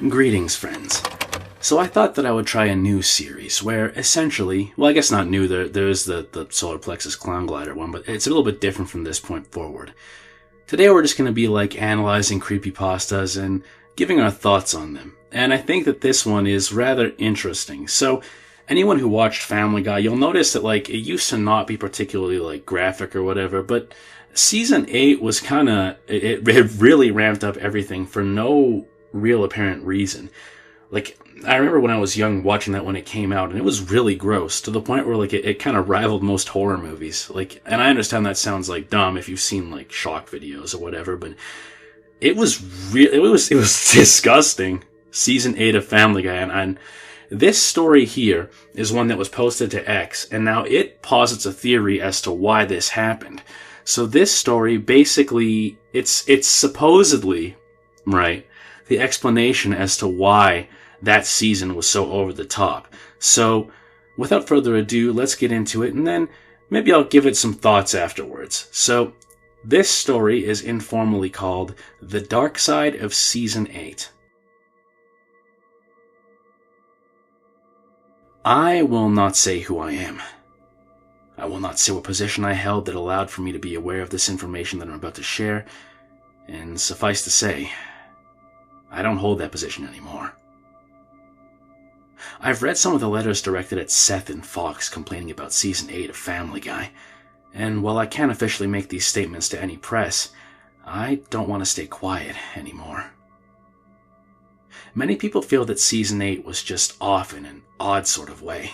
Greetings, friends. So I thought that I would try a new series where essentially, well, I guess not new, there's the Solar Plexus Clown Glider one, but it's a little bit different from this point forward. Today we're just going to be like analyzing creepypastas and giving our thoughts on them. And I think that this one is rather interesting. So anyone who watched Family Guy, you'll notice that like it used to not be particularly like graphic or whatever, but season 8 was kind of, it really ramped up everything for no real apparent reason. Like, I remember when I was young watching that when it came out, and it was really gross, to the point where, like, it kind of rivaled most horror movies. Like, and I understand that sounds, like, dumb if you've seen, like, shock videos or whatever, but it was it was disgusting. Season 8 of Family Guy, and this story here is one that was posted to X, and now it posits a theory as to why this happened. So this story, basically, it's supposedly, right, the explanation as to why that season was so over the top. So, without further ado, let's get into it, and then maybe I'll give it some thoughts afterwards. So, this story is informally called The Dark Side of Season 8. I will not say who I am. I will not say what position I held that allowed for me to be aware of this information that I'm about to share, and suffice to say, I don't hold that position anymore. I've read some of the letters directed at Seth and Fox complaining about Season 8 of Family Guy, and while I can't officially make these statements to any press, I don't want to stay quiet anymore. Many people feel that Season 8 was just off in an odd sort of way.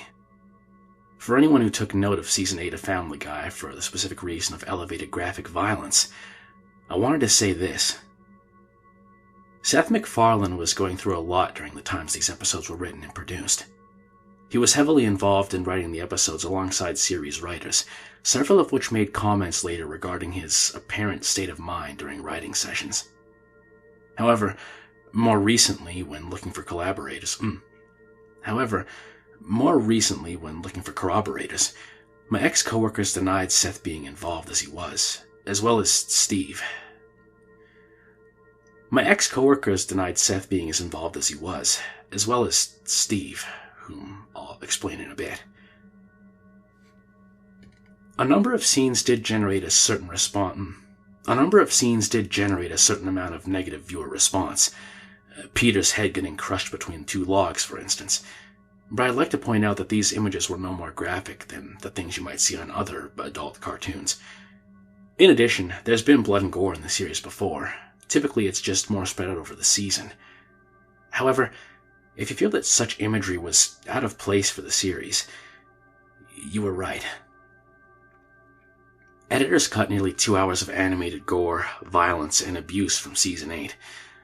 For anyone who took note of Season 8 of Family Guy for the specific reason of elevated graphic violence, I wanted to say this. Seth MacFarlane was going through a lot during the times these episodes were written and produced. He was heavily involved in writing the episodes alongside series writers, several of which made comments later regarding his apparent state of mind during writing sessions. However, more recently, when looking for corroborators, my ex-coworkers denied Seth being involved as he was, as well as Steve. My ex-coworkers denied Seth being as involved as he was, as well as Steve, whom I'll explain in a bit. A number of scenes did generate a certain amount of negative viewer response. Peter's head getting crushed between two logs, for instance. But I'd like to point out that these images were no more graphic than the things you might see on other adult cartoons. In addition, there's been blood and gore in the series before. Typically, it's just more spread out over the season. However, if you feel that such imagery was out of place for the series, you were right. Editors cut nearly 2 hours of animated gore, violence, and abuse from Season 8,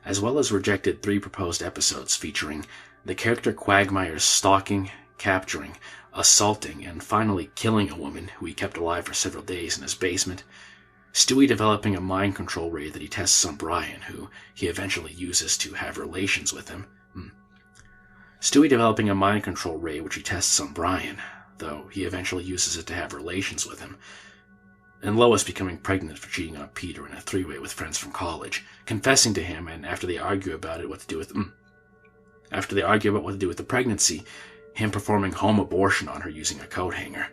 as well as rejected 3 proposed episodes featuring the character Quagmire's stalking, capturing, assaulting, and finally killing a woman who he kept alive for several days in his basement, Stewie developing a mind control ray that he tests on Brian, who he eventually uses to have relations with him. Stewie developing a mind control ray which he tests on Brian, though he eventually uses it to have relations with him. And Lois becoming pregnant for cheating on Peter in a 3-way with friends from college, confessing to him, and after they argue about what to do with the pregnancy, him performing home abortion on her using a coat hanger.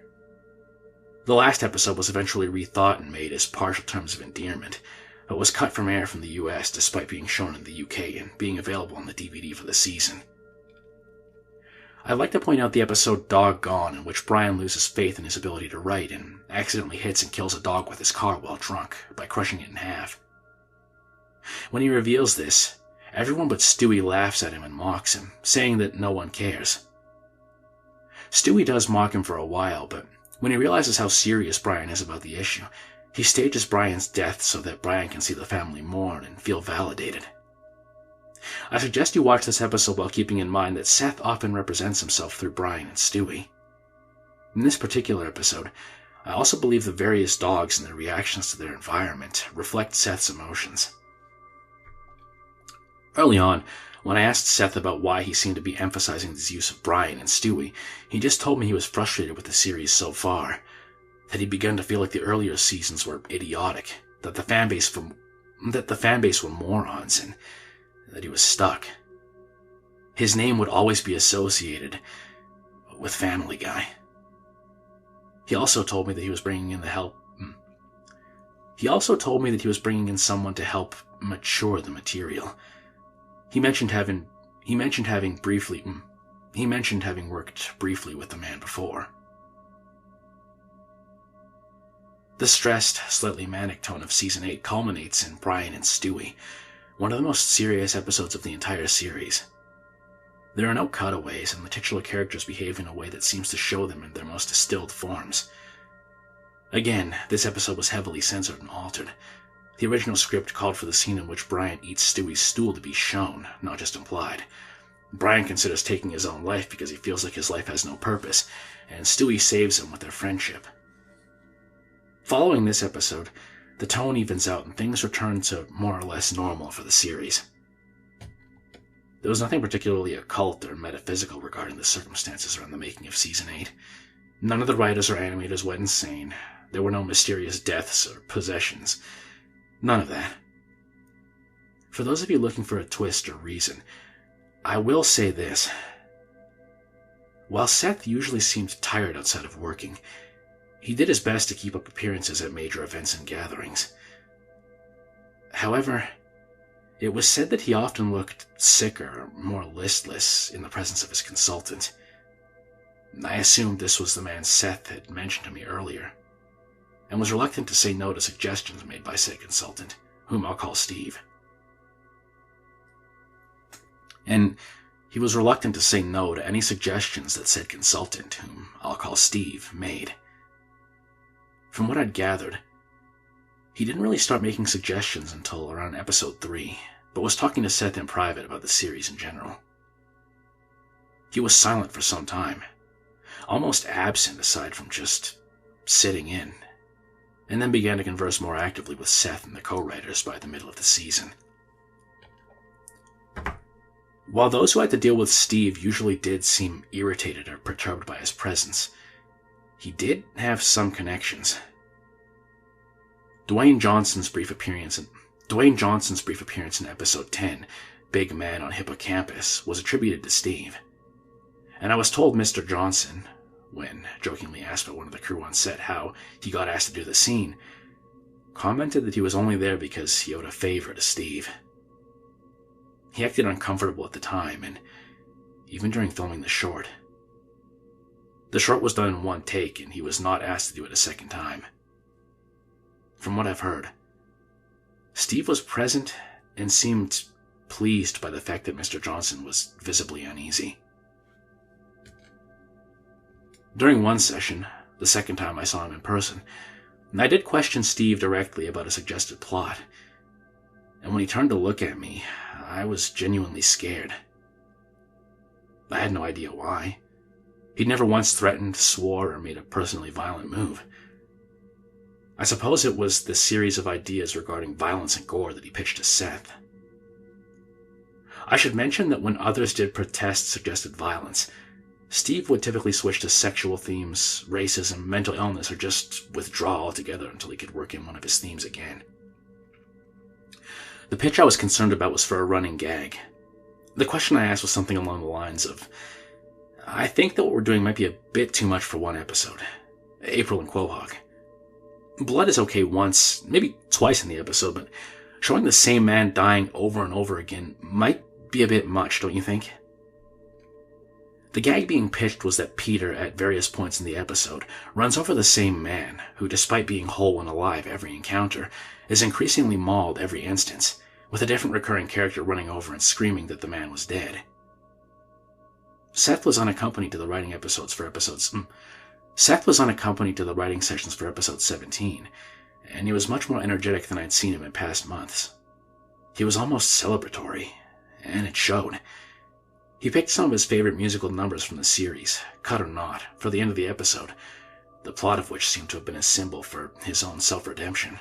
The last episode was eventually rethought and made as partial terms of endearment, but was cut from air from the US despite being shown in the UK and being available on the DVD for the season. I'd like to point out the episode Doggone, in which Brian loses faith in his ability to write and accidentally hits and kills a dog with his car while drunk by crushing it in half. When he reveals this, everyone but Stewie laughs at him and mocks him, saying that no one cares. Stewie does mock him for a while, but when he realizes how serious Brian is about the issue, he stages Brian's death so that Brian can see the family mourn and feel validated. I suggest you watch this episode while keeping in mind that Seth often represents himself through Brian and Stewie. In this particular episode, I also believe the various dogs and their reactions to their environment reflect Seth's emotions. Early on, when I asked Seth about why he seemed to be emphasizing his use of Brian and Stewie, he just told me he was frustrated with the series so far, that he'd begun to feel like the earlier seasons were idiotic, that the fanbase were morons, and that he was stuck. His name would always be associated with Family Guy. He also told me that he was bringing in someone to help mature the material. He mentioned having worked briefly with the man before. The stressed, slightly manic tone of Season 8 culminates in Brian and Stewie, one of the most serious episodes of the entire series. There are no cutaways, and the titular characters behave in a way that seems to show them in their most distilled forms. Again, this episode was heavily censored and altered. The original script called for the scene in which Brian eats Stewie's stool to be shown, not just implied. Brian considers taking his own life because he feels like his life has no purpose, and Stewie saves him with their friendship. Following this episode, the tone evens out and things return to more or less normal for the series. There was nothing particularly occult or metaphysical regarding the circumstances around the making of Season 8. None of the writers or animators went insane. There were no mysterious deaths or possessions. None of that. For those of you looking for a twist or reason, I will say this. While Seth usually seemed tired outside of working, he did his best to keep up appearances at major events and gatherings. However, it was said that he often looked sicker or more listless in the presence of his consultant. I assumed this was the man Seth had mentioned to me earlier, and was reluctant to say no to suggestions made by said consultant, whom I'll call Steve. And he was reluctant to say no to any suggestions that said consultant, whom I'll call Steve, made. From what I'd gathered, he didn't really start making suggestions until around episode 3, but was talking to Seth in private about the series in general. He was silent for some time, almost absent aside from just sitting in, and then began to converse more actively with Seth and the co-writers by the middle of the season. While those who had to deal with Steve usually did seem irritated or perturbed by his presence, he did have some connections. Dwayne Johnson's brief appearance in episode 10, Big Man on Hippocampus, was attributed to Steve. And I was told Mr. Johnson, when jokingly asked by one of the crew on set how he got asked to do the scene, commented that he was only there because he owed a favor to Steve. He acted uncomfortable at the time, and even during filming the short. The short was done in one take, and he was not asked to do it a second time. From what I've heard, Steve was present and seemed pleased by the fact that Mr. Johnson was visibly uneasy. During one session, the second time I saw him in person, I did question Steve directly about a suggested plot, and when he turned to look at me, I was genuinely scared. I had no idea why. He'd never once threatened, swore, or made a personally violent move. I suppose it was the series of ideas regarding violence and gore that he pitched to Seth. I should mention that when others did protest suggested violence, Steve would typically switch to sexual themes, racism, mental illness, or just withdraw altogether until he could work in one of his themes again. The pitch I was concerned about was for a running gag. The question I asked was something along the lines of, I think that what we're doing might be a bit too much for one episode. April and Quahog. Blood is okay once, maybe twice in the episode, but showing the same man dying over and over again might be a bit much, don't you think? The gag being pitched was that Peter, at various points in the episode, runs over the same man, who, despite being whole and alive every encounter, is increasingly mauled every instance, with a different recurring character running over and screaming that the man was dead. Seth was unaccompanied to the writing sessions for episode 17, and he was much more energetic than I'd seen him in past months. He was almost celebratory, and it showed. He picked some of his favorite musical numbers from the series, cut or not, for the end of the episode, the plot of which seemed to have been a symbol for his own self-redemption.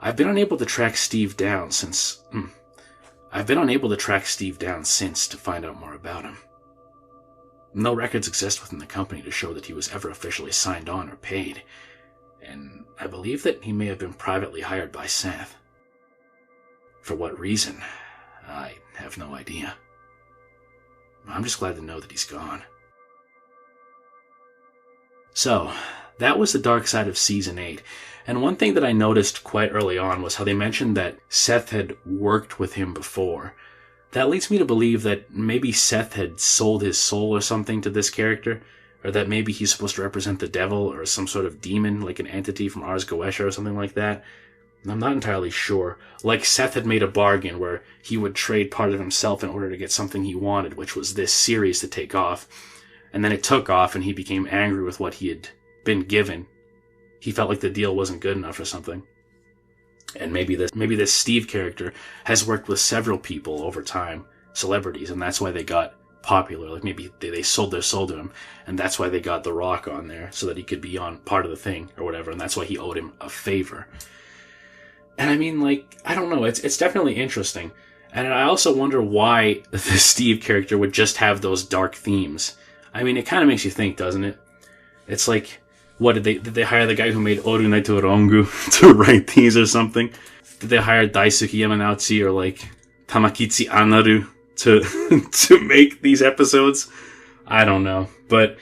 I've been unable to track Steve down since to find out more about him. No records exist within the company to show that he was ever officially signed on or paid, and I believe that he may have been privately hired by Seth. For what reason, I have no idea. I'm just glad to know that he's gone. So, that was the dark side of Season 8. And one thing that I noticed quite early on was how they mentioned that Seth had worked with him before. That leads me to believe that maybe Seth had sold his soul or something to this character, or that maybe he's supposed to represent the devil or some sort of demon, like an entity from Ars Goetia or something like that. I'm not entirely sure. Like Seth had made a bargain where he would trade part of himself in order to get something he wanted, which was this series to take off. And then it took off and he became angry with what he had been given. He felt like the deal wasn't good enough or something. And maybe this Steve character has worked with several people over time, celebrities, and that's why they got popular. Like maybe they sold their soul to him, and that's why they got The Rock on there, so that he could be on part of the thing or whatever, and that's why he owed him a favor. And I mean, like, I don't know, it's definitely interesting. And I also wonder why the Steve character would just have those dark themes. I mean, it kind of makes you think, doesn't it? It's like, what, did they hire the guy who made Oru Naito Rongu to write these or something? Did they hire Daisuke Yamanouchi or like Tamakitsu Anaru to make these episodes? I don't know. But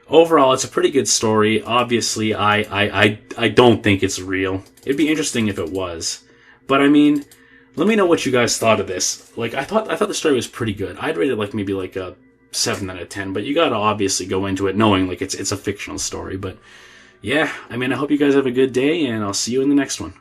overall, it's a pretty good story. Obviously, I don't think it's real. It'd be interesting if it was. But I mean, let me know what you guys thought of this. Like, I thought the story was pretty good. I'd rate it like maybe like a 7 out of 10, but you gotta obviously go into it knowing like it's a fictional story. But yeah, I mean, I hope you guys have a good day, and I'll see you in the next one.